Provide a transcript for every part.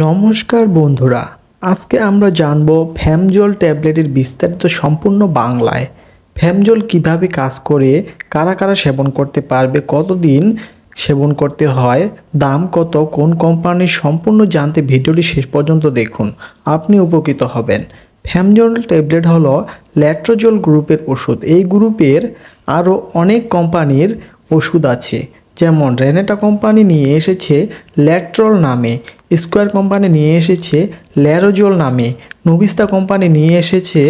নমস্কার বন্ধুরা, আজকে আমরা জানব ফ্যামজল ট্যাবলেটের বিস্তারিত সম্পূর্ণ বাংলায়। ফ্যামজল কিভাবে কাজ করে, কারা কারা সেবন করতে পারবে, কতদিন সেবন করতে হয়, দাম কত, কোন কোম্পানির, সম্পূর্ণ জানতে ভিডিওটি শেষ পর্যন্ত দেখুন, আপনি উপকৃত হবেন। ফ্যামজল ট্যাবলেট হলো লেট্রোজল গ্রুপের ওষুধ। এই গ্রুপের আরও অনেক কোম্পানির ওষুধ আছে, যেমন রেনেটা কোম্পানি নিয়ে এসেছে ল্যাট্রল নামে, স্কোয়ার কোম্পানি নিয়ে এসেছে ল্যারোজল নামে, নোভিস্তা কোম্পানি নিয়ে এসেছে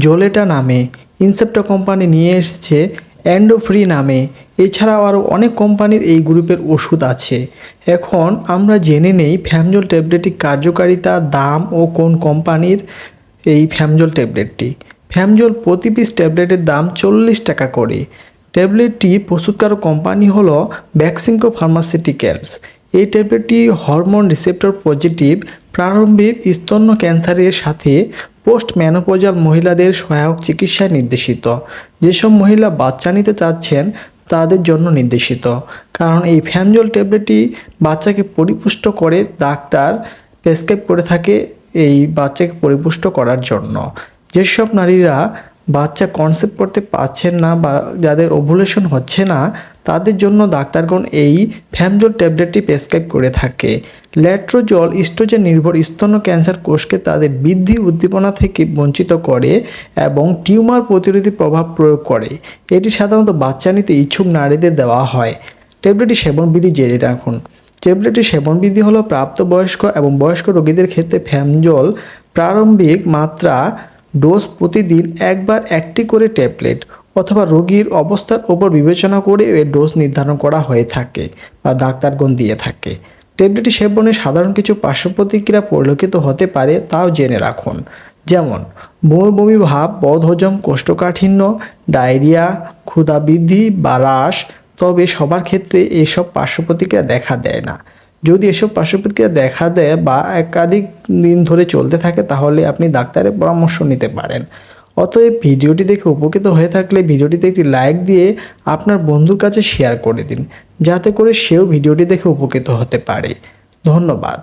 জোলেটা নামে, ইনসেপ্টা কোম্পানি নিয়ে এসেছে অ্যান্ডোফ্রি নামে। এছাড়াও আরও অনেক কোম্পানির এই গ্রুপের ওষুধ আছে। এখন আমরা জেনে নেই ফ্যামজল ট্যাবলেটটির কার্যকারিতা, দাম ও কোন কোম্পানির এই ফ্যামজল ট্যাবলেটটি। ফ্যামজল প্রতি পিস ট্যাবলেটের দাম 40 টাকা করে। ট্যাবলেটটি প্রস্তুতকারক কোম্পানি হলো ভ্যাক্সিনকো ফার্মাসিউটিক্যালস। এই ট্যাবলেটটি হরমোন রিসেপ্টর পজিটিভ প্রারম্ভিক স্তন্য ক্যান্সারের সাথে পোস্ট মেনোপজাল মহিলাদের সহায়ক চিকিৎসায় নির্দেশিত। যেসব মহিলা বাচ্চা নিতে চাচ্ছেন তাদের জন্য নির্দেশিত, কারণ এই ফ্যামজল ট্যাবলেটটি বাচ্চাকে পরিপুষ্ট করে, ডাক্তার প্রেসক্রাইব করে থাকে এই বাচ্চাকে পরিপুষ্ট করার জন্য। যেসব নারীরা বাচ্চা কনসেপ্ট করতে পারছেন না বা যাদের ওভুলেশন হচ্ছে না, তাদের জন্য ডাক্তারগণ এই ফ্যামজল ট্যাবলেটটি প্রেসক্রাইব করে থাকে। লেট্রোজল ইস্ট্রোজেন নির্ভর স্তন ক্যান্সার কোষকে তাদের বৃদ্ধি উদ্দীপনা থেকে বঞ্চিত করে এবং টিউমার প্রতিরোধী প্রভাব প্রয়োগ করে। এটি সাধারণত বাচ্চা নিতে ইচ্ছুক নারীদের দেওয়া হয়। ট্যাবলেটটি সেবনবিধি জেনে রাখুন। ট্যাবলেটটির সেবনবিধি হলো প্রাপ্তবয়স্ক এবং বয়স্ক রোগীদের ক্ষেত্রে ফ্যামজল প্রারম্ভিক মাত্রা ডোজ প্রতিদিন একবার একটি করে ট্যাবলেট অথবা রোগীর অবস্থার উপর বিবেচনা করে এর ডোজ নির্ধারণ করা হয়ে থাকে বা ডাক্তারগণ দিয়ে থাকে। ট্যাবলেটটি সেবনে সাধারণ কিছু পার্শ্ব প্রতিক্রিয়া পরিলক্ষিত হতে পারে, তাও জেনে রাখুন। যেমন বমি বমি ভাব, বদহজম, কোষ্ঠকাঠিন্য, ডায়রিয়া, ক্ষুধা বৃদ্ধি বা হ্রাস। তবে সবার ক্ষেত্রে এসব পার্শ্ব প্রতিক্রিয়া দেখা দেয় না। যদি এসব পার্শ্ব প্রতিক্রিয়া দেখা দেয় বা একাধিক দিন ধরে চলতে থাকে, তাহলে আপনি ডাক্তারের পরামর্শ নিতে পারেন। অতএব ভিডিওটি দেখে উপকৃত হয়ে থাকলে ভিডিওটিতে একটি লাইক দিয়ে আপনার বন্ধুর কাছে শেয়ার করে দিন, যাতে করে সেও ভিডিওটি দেখে উপকৃত হতে পারে। ধন্যবাদ।